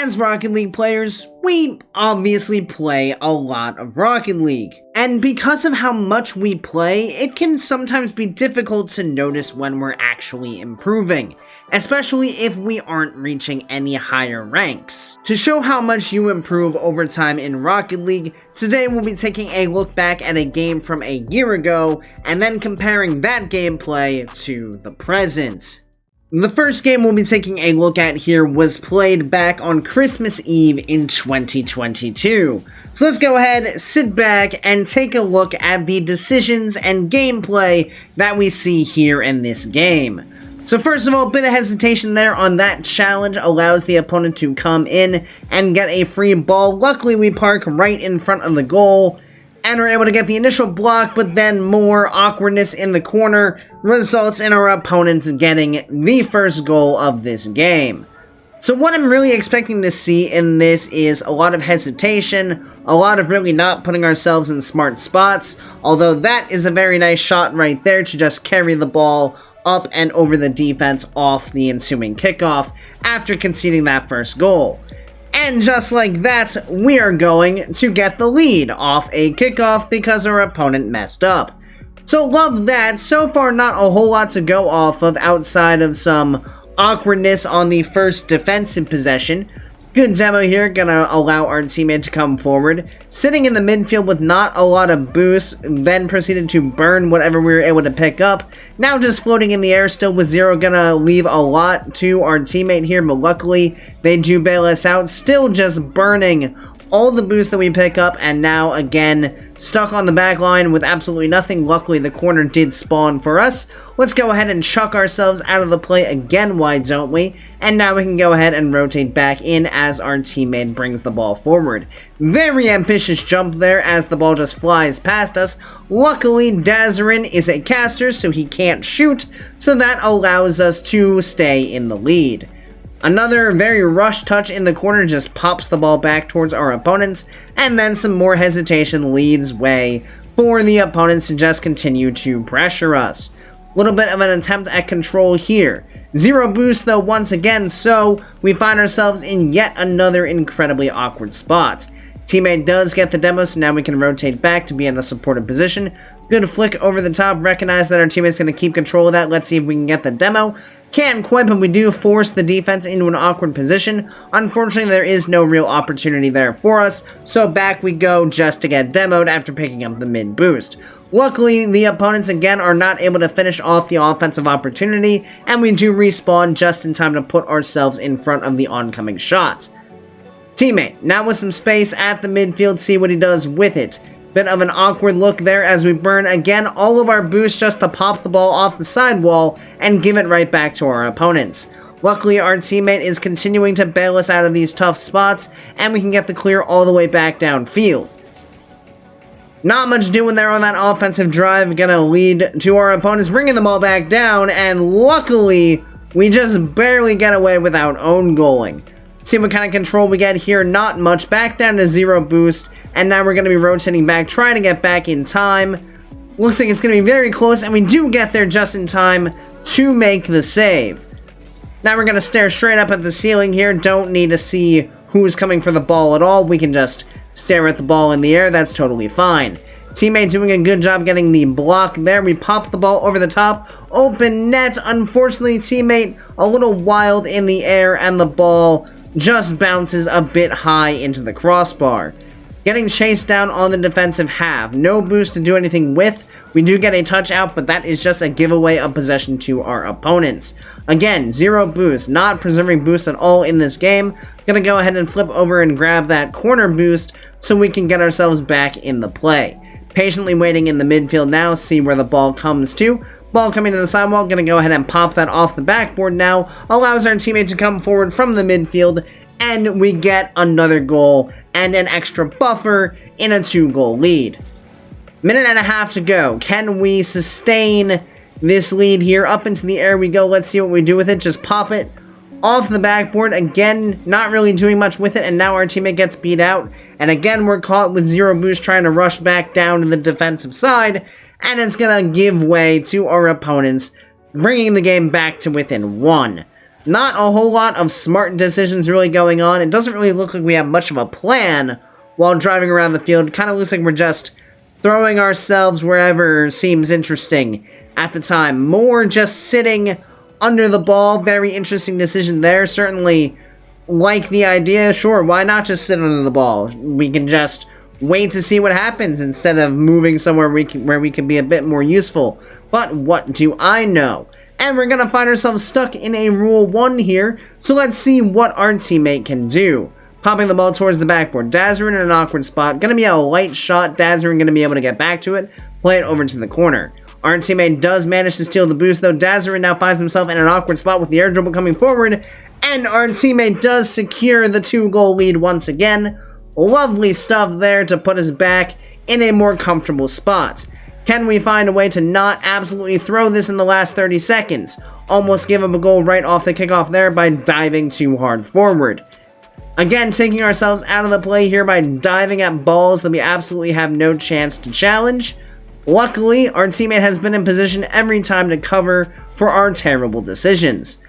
As Rocket League players, we obviously play a lot of Rocket League. And because of how much we play, it can sometimes be difficult to notice when we're actually improving, especially if we aren't reaching any higher ranks. To show how much you improve over time in Rocket League, today we'll be taking a look back at a game from a year ago, and then comparing that gameplay to the present. The first game we'll be taking a look at here was played back on Christmas Eve in 2022. So let's go ahead, sit back, and take a look at the decisions and gameplay that we see here in this game. So first of all, a bit of hesitation there on that challenge allows the opponent to come in and get a free ball. Luckily we park right in front of the goal and are able to get the initial block, but then more awkwardness in the corner results in our opponents getting the first goal of this game. So what I'm really expecting to see in this is a lot of hesitation, a lot of really not putting ourselves in smart spots, although that is a very nice shot right there to just carry the ball up and over the defense off the ensuing kickoff after conceding that first goal. And just like that, we are going to get the lead off a kickoff because our opponent messed up. So love that. So far, not a whole lot to go off of outside of some awkwardness on the first defensive possession. Good demo here, gonna allow our teammate to come forward. Sitting in the midfield with not a lot of boost, then proceeded to burn whatever we were able to pick up. Now just floating in the air still with zero, gonna leave a lot to our teammate here, but luckily they do bail us out. Still just burning all the boost that we pick up, and now again stuck on the back line with absolutely nothing. Luckily the corner did spawn for us. Let's go ahead and chuck ourselves out of the play again, why don't we? And now we can go ahead and rotate back in as our teammate brings the ball forward. Very ambitious jump there as the ball just flies past us. Luckily Dazarin is a caster, so he can't shoot, so that allows us to stay in the lead. Another very rushed touch in the corner just pops the ball back towards our opponents, and then some more hesitation leads way for the opponents to just continue to pressure us. Little bit of an attempt at control here. Zero boost though once again, so we find ourselves in yet another incredibly awkward spot. Teammate does get the demo, so now we can rotate back to be in a supportive position. Good flick over the top, recognize that our teammate's going to keep control of that. Let's see if we can get the demo. Can't quite, but we do force the defense into an awkward position. Unfortunately, there is no real opportunity there for us, so back we go just to get demoed after picking up the mid boost. Luckily, the opponents again are not able to finish off the offensive opportunity, and we do respawn just in time to put ourselves in front of the oncoming shot. Teammate, now with some space at the midfield, see what he does with it. Bit of an awkward look there as we burn again all of our boost just to pop the ball off the sidewall and give it right back to our opponents. Luckily, our teammate is continuing to bail us out of these tough spots, and we can get the clear all the way back downfield. Not much doing there on that offensive drive, gonna lead to our opponents bringing the ball back down, and luckily, we just barely get away without own goaling. See what kind of control we get here, not much, back down to zero boost, and now we're going to be rotating back, trying to get back in time. Looks like it's going to be very close, and we do get there just in time to make the save. Now we're going to stare straight up at the ceiling here, don't need to see who's coming for the ball at all, we can just stare at the ball in the air, that's totally fine. Teammate doing a good job getting the block there. We pop the ball over the top. Open net. Unfortunately, teammate a little wild in the air, and the ball just bounces a bit high into the crossbar. Getting chased down on the defensive half. No boost to do anything with. We do get a touch out, but that is just a giveaway of possession to our opponents. Again, zero boost. Not preserving boost at all in this game. Gonna go ahead and flip over and grab that corner boost so we can get ourselves back in the play. Patiently waiting in the midfield now, see where the ball comes to. Ball coming to the sidewall, gonna go ahead and pop that off the backboard now. Allows our teammate to come forward from the midfield, and we get another goal and an extra buffer in a 2-goal lead. Minute and a half to go. Can we sustain this lead here? Up into the air we go. Let's see what we do with it. Just pop it off the backboard. Again, not really doing much with it, and now our teammate gets beat out. And again, we're caught with zero boost trying to rush back down to the defensive side, and it's gonna give way to our opponents, bringing the game back to within 1. Not a whole lot of smart decisions really going on. It doesn't really look like we have much of a plan while driving around the field. Kind of looks like we're just throwing ourselves wherever seems interesting at the time. More just sitting under the ball. Very interesting decision there. Certainly like the idea. Sure, why not just sit under the ball? We can just wait to see what happens instead of moving somewhere where we can be a bit more useful. But what do I know? And we're gonna find ourselves stuck in a Rule 1 here, so let's see what our teammate can do. Popping the ball towards the backboard. Dazzrin in an awkward spot. Gonna be a light shot. Dazzrin gonna be able to get back to it. Play it over to the corner. Our teammate does manage to steal the boost, though. Dazzrin now finds himself in an awkward spot with the air dribble coming forward. And our teammate does secure the 2-goal lead once again. Lovely stuff there to put us back in a more comfortable spot. Can we find a way to not absolutely throw this in the last 30 seconds? Almost give up a goal right off the kickoff there by diving too hard forward. Again, taking ourselves out of the play here by diving at balls that we absolutely have no chance to challenge. Luckily, our teammate has been in position every time to cover for our terrible decisions.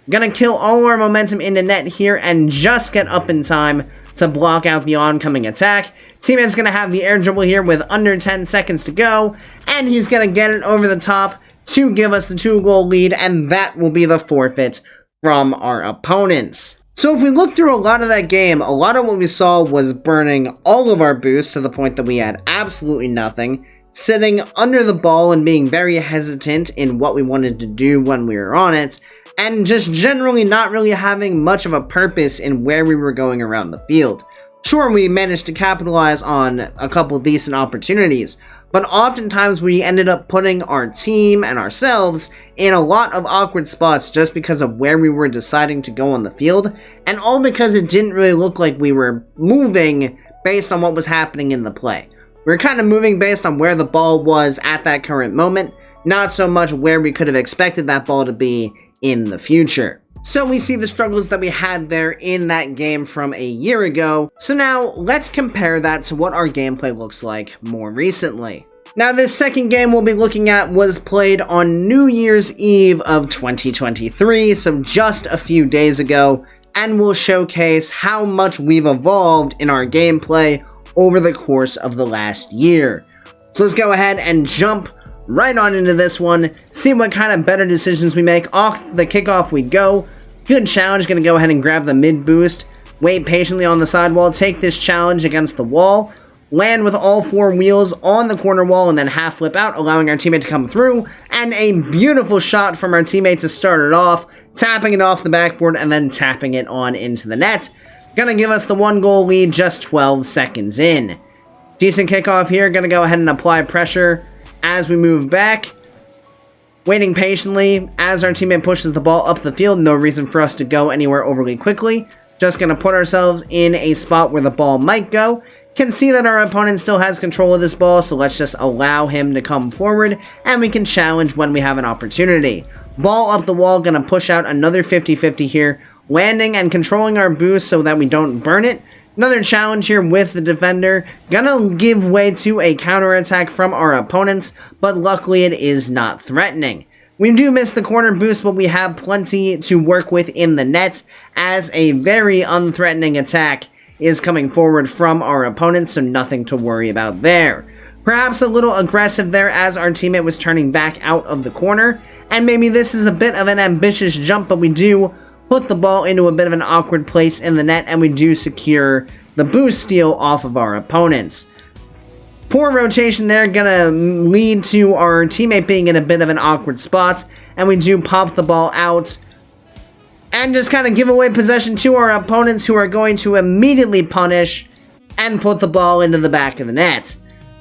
Gonna kill all our momentum into net here and just get up in time to block out the oncoming attack. Teammate's gonna have the air dribble here with under 10 seconds to go, and he's gonna get it over the top to give us the 2-goal lead, and that will be the forfeit from our opponents. So if we look through a lot of that game, a lot of what we saw was burning all of our boosts to the point that we had absolutely nothing, sitting under the ball and being very hesitant in what we wanted to do when we were on it, and just generally not really having much of a purpose in where we were going around the field. Sure, we managed to capitalize on a couple decent opportunities, but oftentimes we ended up putting our team and ourselves in a lot of awkward spots just because of where we were deciding to go on the field, and all because it didn't really look like we were moving based on what was happening in the play. We were kind of moving based on where the ball was at that current moment, not so much where we could have expected that ball to be in the future. So we see the struggles that we had there in that game from a year ago. So now let's compare that to what our gameplay looks like more recently. Now this second game we'll be looking at was played on New Year's Eve of 2023, so just a few days ago, and will showcase how much we've evolved in our gameplay over the course of the last year. So let's go ahead and jump right on into this one, see what kind of better decisions we make. Off the kickoff we go. Good challenge, gonna go ahead and grab the mid boost, wait patiently on the sidewall, take this challenge against the wall, land with all 4 wheels on the corner wall, and then half flip out, allowing our teammate to come through, and a beautiful shot from our teammate to start it off, tapping it off the backboard and then tapping it on into the net. Gonna give us the 1-goal lead just 12 seconds in. Decent kickoff here, gonna go ahead and apply pressure as we move back, waiting patiently as our teammate pushes the ball up the field. No reason for us to go anywhere overly quickly. Just going to put ourselves in a spot where the ball might go. Can see that our opponent still has control of this ball, so let's just allow him to come forward, and we can challenge when we have an opportunity. Ball up the wall, going to push out another 50-50 here, landing and controlling our boost so that we don't burn it. Another challenge here with the defender. Gonna give way to a counterattack from our opponents, but luckily it is not threatening. We do miss the corner boost, but we have plenty to work with in the net, as a very unthreatening attack is coming forward from our opponents, so nothing to worry about there. Perhaps a little aggressive there as our teammate was turning back out of the corner, and maybe this is a bit of an ambitious jump, but we do put the ball into a bit of an awkward place in the net, and we do secure the boost steal off of our opponents. Poor rotation there, gonna lead to our teammate being in a bit of an awkward spot, and we do pop the ball out and just kind of give away possession to our opponents, who are going to immediately punish and put the ball into the back of the net.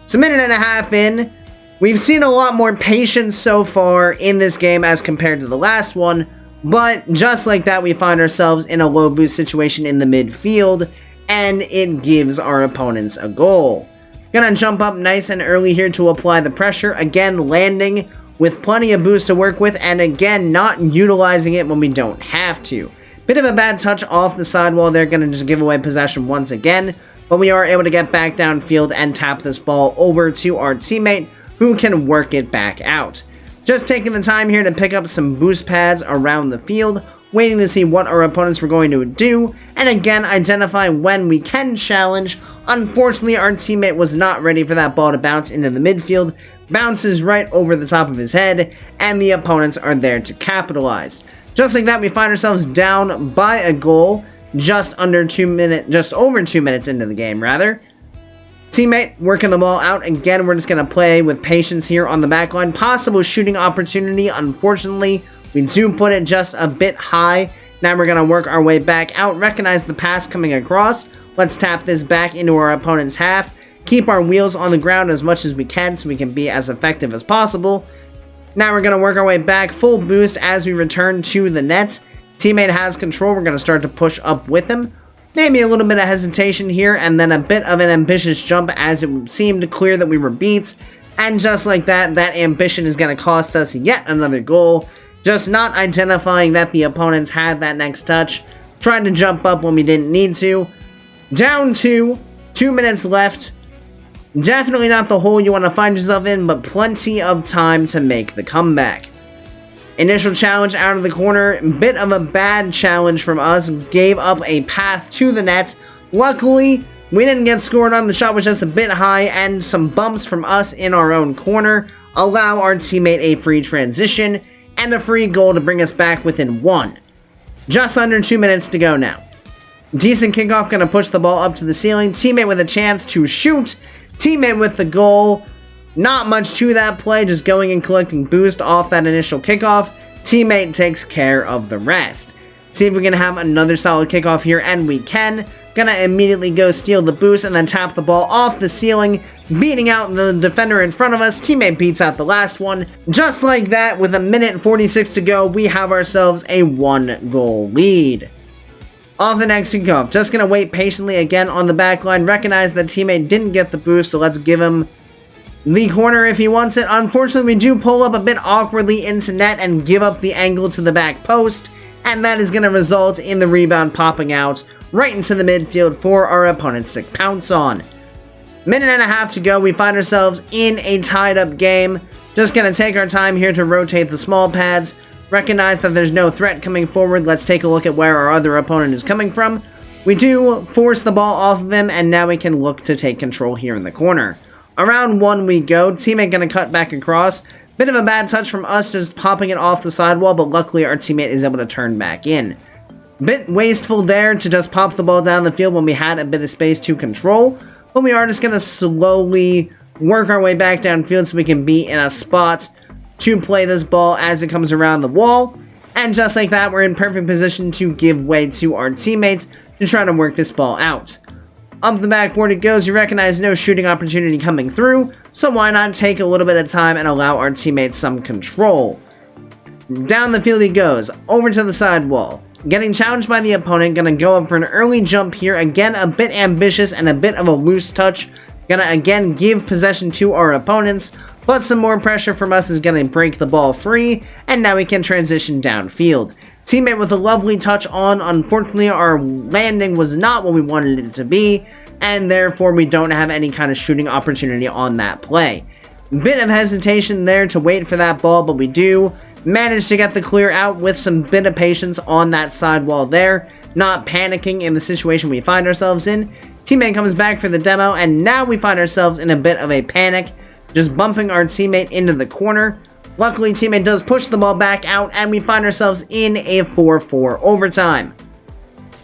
So a minute and a half in, we've seen a lot more patience so far in this game as compared to the last one, but just like that, we find ourselves in a low boost situation in the midfield, and it gives our opponents a goal. Gonna jump up nice and early here to apply the pressure, again landing with plenty of boost to work with, and again not utilizing it when we don't have to. Bit of a bad touch off the sidewall there, gonna just give away possession once again, but we are able to get back downfield and tap this ball over to our teammate, who can work it back out. Just taking the time here to pick up some boost pads around the field, waiting to see what our opponents were going to do, and again identifying when we can challenge. Unfortunately, our teammate was not ready for that ball to bounce into the midfield, bounces right over the top of his head, and the opponents are there to capitalize. Just like that, we find ourselves down by a goal, just over 2 minutes into the game, rather. Teammate working the ball out. Again, we're just going to play with patience here on the back line. Possible shooting opportunity. Unfortunately, we do put it just a bit high. Now we're going to work our way back out. Recognize the pass coming across. Let's tap this back into our opponent's half. Keep our wheels on the ground as much as we can so we can be as effective as possible. Now we're going to work our way back. Full boost as we return to the net. Teammate has control. We're going to start to push up with him. Maybe a little bit of hesitation here, and then a bit of an ambitious jump as it seemed clear that we were beat. And just like that, that ambition is going to cost us yet another goal. Just not identifying that the opponents had that next touch. Trying to jump up when we didn't need to. Down 2 minutes left. Definitely not the hole you want to find yourself in, but plenty of time to make the comeback. Initial challenge out of the corner, bit of a bad challenge from us, gave up a path to the net. Luckily, we didn't get scored on, the shot was just a bit high, and some bumps from us in our own corner allow our teammate a free transition and a free goal to bring us back within 1. Just under 2 minutes to go now. Decent kickoff, gonna push the ball up to the ceiling, teammate with a chance to shoot, teammate with the goal. Not much to that play, just going and collecting boost off that initial kickoff. Teammate takes care of the rest. See if we can have another solid kickoff here, and we can. Gonna immediately go steal the boost and then tap the ball off the ceiling, beating out the defender in front of us. Teammate beats out the last one. Just like that, with 1:46 to go, we have ourselves a 1-goal lead. Off the next kickoff, just gonna wait patiently again on the back line. Recognize that teammate didn't get the boost, so let's give him the corner if he wants it. Unfortunately, we do pull up a bit awkwardly into net and give up the angle to the back post, and that is going to result in the rebound popping out right into the midfield for our opponents to pounce on. Minute and a half to go, we find ourselves in a tied up game. Just going to take our time here to rotate the small pads. Recognize that there's no threat coming forward. Let's take a look at where our other opponent is coming from. We do force the ball off of him, and now we can look to take control here in the corner. Around 1 we go. Teammate going to cut back across. Bit of a bad touch from us, just popping it off the sidewall, but luckily our teammate is able to turn back in. Bit wasteful there to just pop the ball down the field when we had a bit of space to control, but we are just going to slowly work our way back downfield so we can be in a spot to play this ball as it comes around the wall. And just like that, we're in perfect position to give way to our teammates to try to work this ball out. Up the backboard it goes. You recognize no shooting opportunity coming through, so why not take a little bit of time and allow our teammates some control. Down the field he goes, over to the sidewall. Getting challenged by the opponent, gonna go up for an early jump here. Again, a bit ambitious and a bit of a loose touch. Gonna again give possession to our opponents, but some more pressure from us is gonna break the ball free, and now we can transition downfield. Teammate with a lovely touch on. Unfortunately, our landing was not what we wanted it to be, and therefore we don't have any kind of shooting opportunity on that play. Bit of hesitation there to wait for that ball, but we do manage to get the clear out with some bit of patience on that sidewall there, not panicking in the situation we find ourselves in. Teammate comes back for the demo, and now we find ourselves in a bit of a panic, just bumping our teammate into the corner. Luckily, teammate does push the ball back out, and we find ourselves in a 4-4 overtime.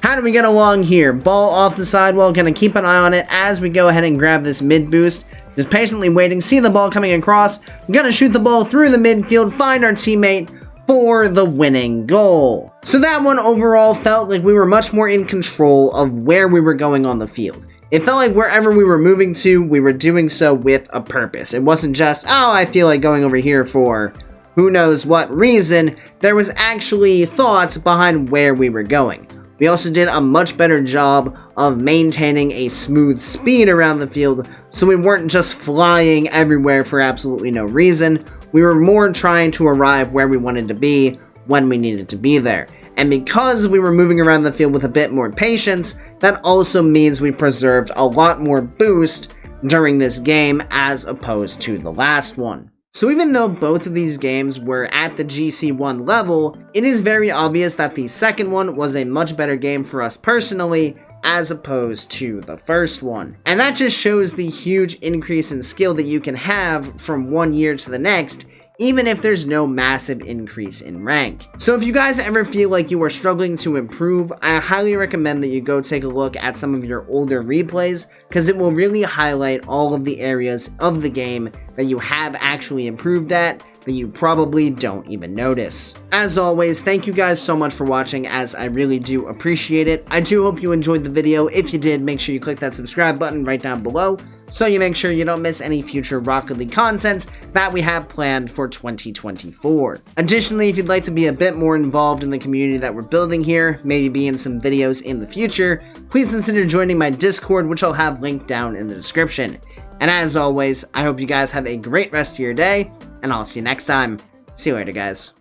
How do we get along here? Ball off the sidewall, gonna keep an eye on it as we go ahead and grab this mid boost. Just patiently waiting, see the ball coming across, gonna shoot the ball through the midfield, find our teammate for the winning goal. So that one overall felt like we were much more in control of where we were going on the field. It felt like wherever we were moving to, we were doing so with a purpose. It wasn't just, oh, I feel like going over here for who knows what reason. There was actually thought behind where we were going. We also did a much better job of maintaining a smooth speed around the field, so we weren't just flying everywhere for absolutely no reason. We were more trying to arrive where we wanted to be when we needed to be there. And because we were moving around the field with a bit more patience, that also means we preserved a lot more boost during this game as opposed to the last one. So even though both of these games were at the GC1 level, it is very obvious that the second one was a much better game for us personally, as opposed to the first one. And that just shows the huge increase in skill that you can have from one year to the next, even if there's no massive increase in rank. So if you guys ever feel like you are struggling to improve, I highly recommend that you go take a look at some of your older replays, because it will really highlight all of the areas of the game that you have actually improved at that you probably don't even notice. As always, thank you guys so much for watching, as I really do appreciate it. I do hope you enjoyed the video. If you did, make sure you click that subscribe button right down below, so you make sure you don't miss any future Rocket League content that we have planned for 2024. Additionally, if you'd like to be a bit more involved in the community that we're building here, maybe be in some videos in the future, please consider joining my Discord, which I'll have linked down in the description. And as always, I hope you guys have a great rest of your day, and I'll see you next time. See you later, guys.